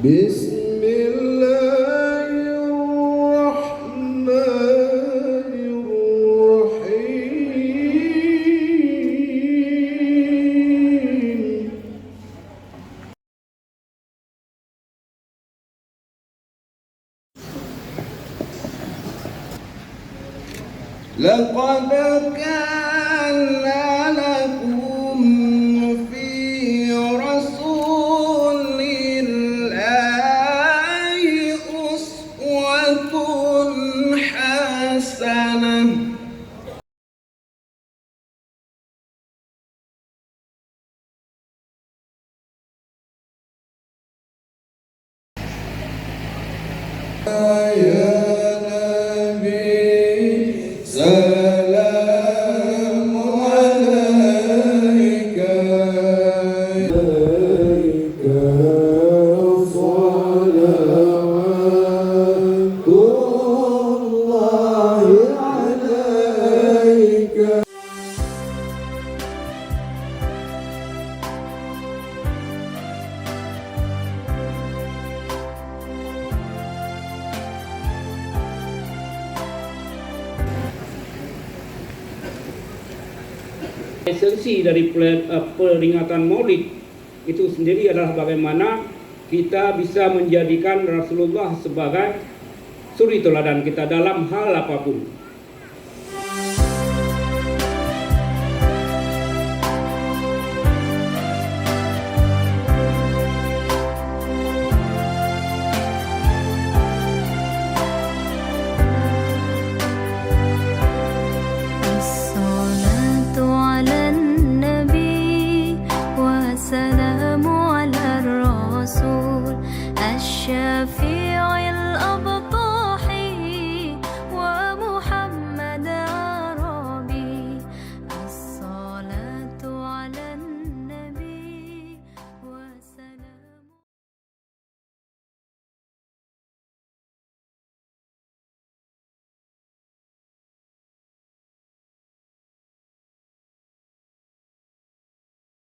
Bismillahirrahmanirrahim. Laqad kana lakum fi rasulillahi uswatun hasanah. Ya Nabi, salam alaika, salawatullahi alaika. Esensi dari peringatan Maulid itu sendiri adalah bagaimana kita bisa menjadikan Rasulullah sebagai suri teladan kita dalam hal apapun.